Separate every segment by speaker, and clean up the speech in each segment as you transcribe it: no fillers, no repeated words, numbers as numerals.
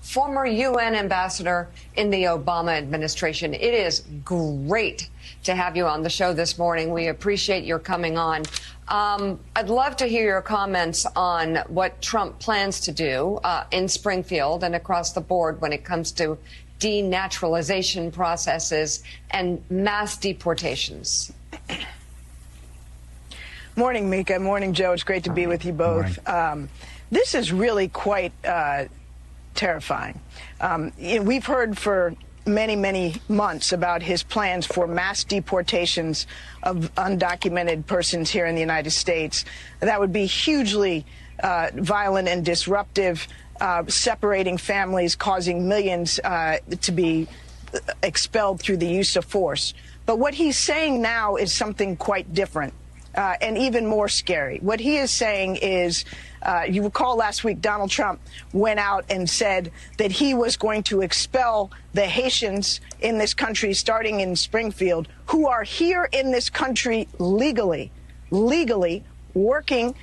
Speaker 1: former UN ambassador in the Obama administration. It is great to have you on the show this morning. We appreciate your coming on. I'd love to hear your comments on what Trump plans to do in Springfield and across the board when it comes to denaturalization processes and mass deportations.
Speaker 2: Morning, Mika. Morning, Joe. It's great to be with you both. This is really quite terrifying. We've heard for many months about his plans for mass deportations of undocumented persons here in the United States. That would be hugely violent and disruptive, separating families, causing millions to be expelled through the use of force. But what he's saying now is something quite different. And even more scary. What he is saying is, you recall last week Donald Trump went out and said that he was going to expel the Haitians in this country, starting in Springfield, who are here in this country legally working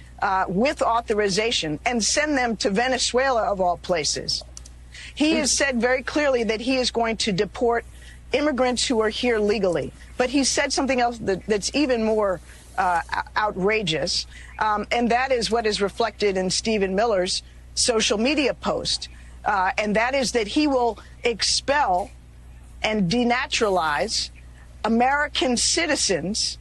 Speaker 2: with authorization, and send them to Venezuela, of all places. He has said very clearly that he is going to deport immigrants who are here legally. But he said something else that's even more outrageous, and that is what is reflected in Stephen Miller's social media post, and that is that he will expel and denaturalize American citizens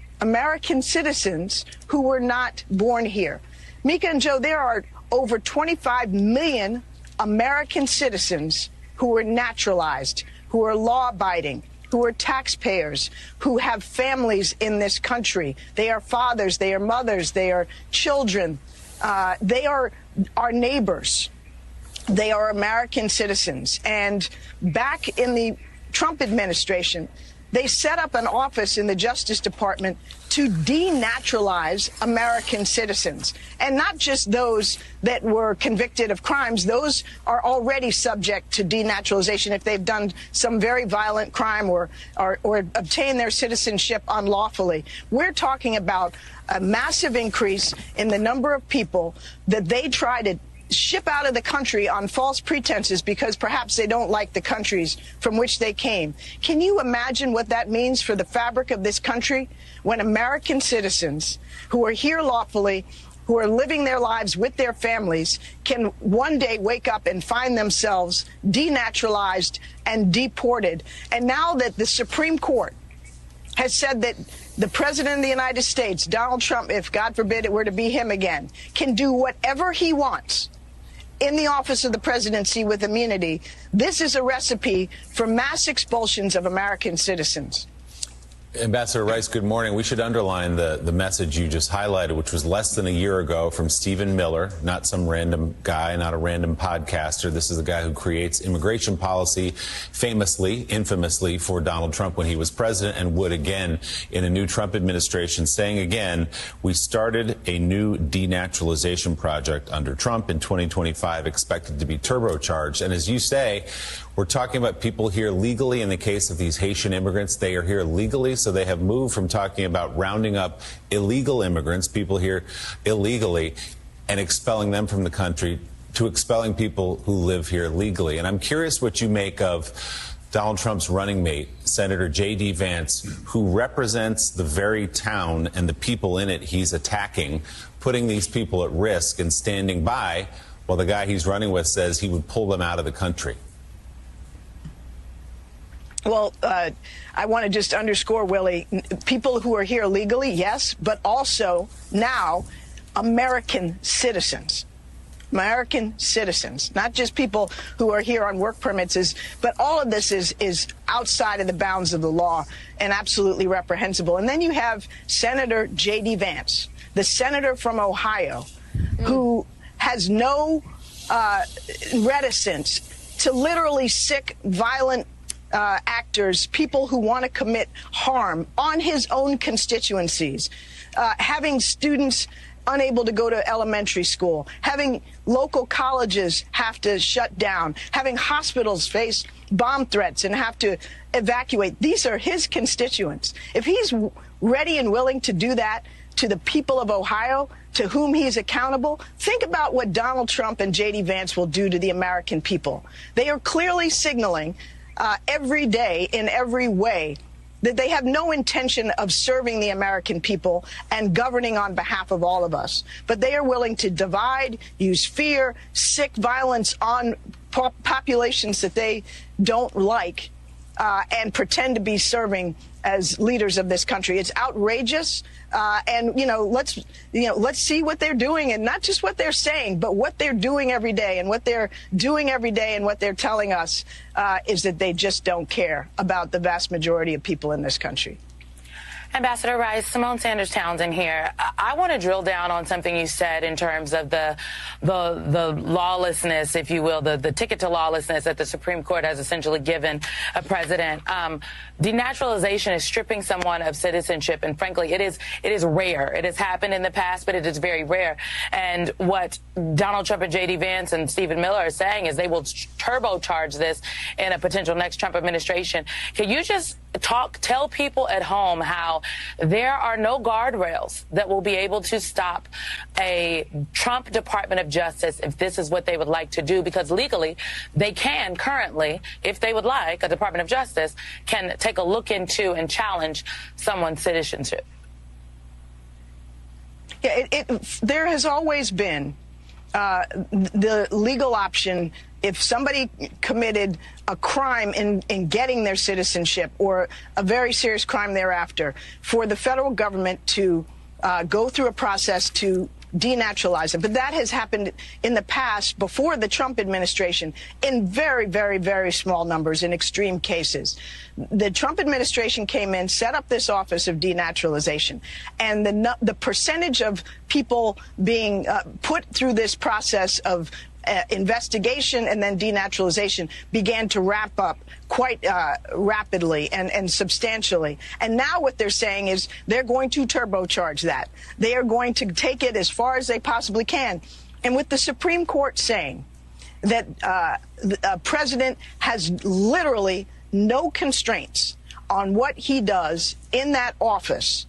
Speaker 2: who were not born here. Mika and Joe, there are over 25 million American citizens who are naturalized, who are law-abiding, who are taxpayers, who have families in this country. They are fathers, they are mothers, they are children. They are our neighbors. They are American citizens. And back in the Trump administration, they set up an office in the Justice Department to denaturalize American citizens. And not just those that were convicted of crimes. Those are already subject to denaturalization if they've done some very violent crime or obtained their citizenship unlawfully. We're talking about a massive increase in the number of people that they try to ship out of the country on false pretenses because perhaps they don't like the countries from which they came. Can you imagine what that means for the fabric of this country when American citizens who are here lawfully, who are living their lives with their families, can one day wake up and find themselves denaturalized and deported? And now that the Supreme Court has said that the President of the United States, Donald Trump, if God forbid it were to be him again, can do whatever he wants in the office of the presidency with immunity, this is a recipe for mass expulsions of American citizens.
Speaker 3: Ambassador Rice, good morning. We should underline the message you just highlighted, which was less than a year ago from Stephen Miller, not some random guy, not a random podcaster. This is the guy who creates immigration policy famously, infamously for Donald Trump when he was president and would again in a new Trump administration, saying again, we started a new denaturalization project under Trump in 2025, expected to be turbocharged. And as you say, we're talking about people here legally. In the case of these Haitian immigrants, they are here legally, so they have moved from talking about rounding up illegal immigrants, people here illegally, and expelling them from the country, to expelling people who live here legally. And I'm curious what you make of Donald Trump's running mate, Senator J.D. Vance, who represents the very town and the people in it he's attacking, putting these people at risk and standing by while the guy he's running with says he would pull them out of the country.
Speaker 2: Well, I want to just underscore, Willie, people who are here legally, yes, but also now American citizens. American citizens, not just people who are here on work permits, but all of this is outside of the bounds of the law and absolutely reprehensible. And then you have Senator J.D. Vance, the senator from Ohio, who has no reticence to literally sick, violent actors, people who want to commit harm on his own constituencies, having students unable to go to elementary school, having local colleges have to shut down, having hospitals face bomb threats and have to evacuate. These are his constituents. If he's ready and willing to do that to the people of Ohio, to whom he's accountable. Think about what Donald Trump and J.D. Vance will do to the American people. They are clearly signaling every day in every way that they have no intention of serving the American people and governing on behalf of all of us. But they are willing to divide, use fear, sick violence on populations that they don't like, and pretend to be serving as leaders of this country. It's outrageous. And let's see what they're doing, and not just what they're saying, but what they're doing every day. And what they're doing every day and what they're telling us is that they just don't care about the vast majority of people in this country.
Speaker 4: Ambassador Rice, Simone Sanders Townsend here. I want to drill down on something you said in terms of the lawlessness, if you will, the ticket to lawlessness that the Supreme Court has essentially given a president. Denaturalization is stripping someone of citizenship, and frankly, it is rare. It has happened in the past, but it is very rare. And what Donald Trump and J.D. Vance and Stephen Miller are saying is they will turbocharge this in a potential next Trump administration. Can you just tell people at home how there are no guardrails that will be able to stop a Trump Department of Justice if this is what they would like to do? Because legally, they can currently, if they would like, a Department of Justice can take a look into and challenge someone's citizenship.
Speaker 2: Yeah, there has always been the legal option if somebody committed a crime in getting their citizenship or a very serious crime thereafter, for the federal government to go through a process to denaturalize it. But that has happened in the past, before the Trump administration, in very, very, very small numbers, in extreme cases. The Trump administration came in, set up this office of denaturalization, and the percentage of people being put through this process of investigation and then denaturalization began to wrap up quite rapidly and substantially. And now what they're saying is they're going to turbocharge that. They are going to take it as far as they possibly can. And with the Supreme Court saying that the president has literally no constraints on what he does in that office,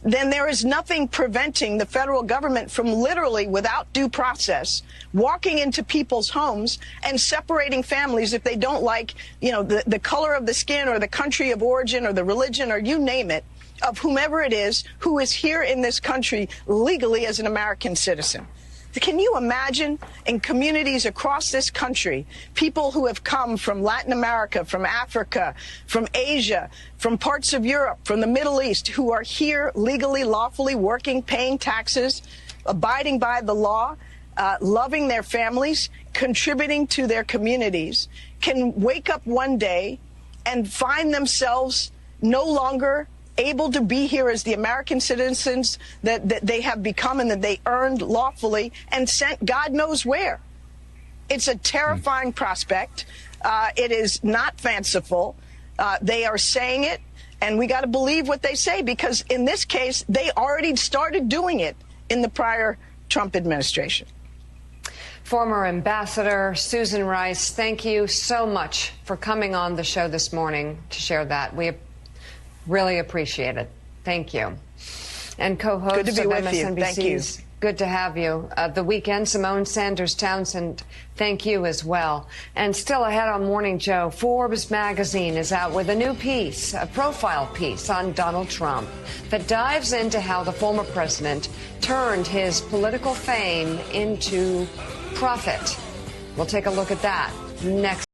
Speaker 2: then there is nothing preventing the federal government from literally, without due process, walking into people's homes and separating families if they don't like, the color of the skin or the country of origin or the religion or you name it, of whomever it is who is here in this country legally as an American citizen. Can you imagine in communities across this country, people who have come from Latin America, from Africa, from Asia, from parts of Europe, from the Middle East, who are here legally, lawfully working, paying taxes, abiding by the law, loving their families, contributing to their communities, can wake up one day and find themselves no longer able to be here as the American citizens that they have become and that they earned lawfully and sent God knows where. It's a terrifying prospect. It is not fanciful. They are saying it, and we got to believe what they say, because in this case, they already started doing it in the prior Trump administration.
Speaker 1: Former Ambassador Susan Rice, thank you so much for coming on the show this morning to share that. We really appreciate it. Thank you. And co-host of MSNBC's Good to have you. The Weekend, Simone Sanders Townsend, thank you as well. And still ahead on Morning Joe, Forbes magazine is out with a new piece, a profile piece on Donald Trump that dives into how the former president turned his political fame into profit. We'll take a look at that next.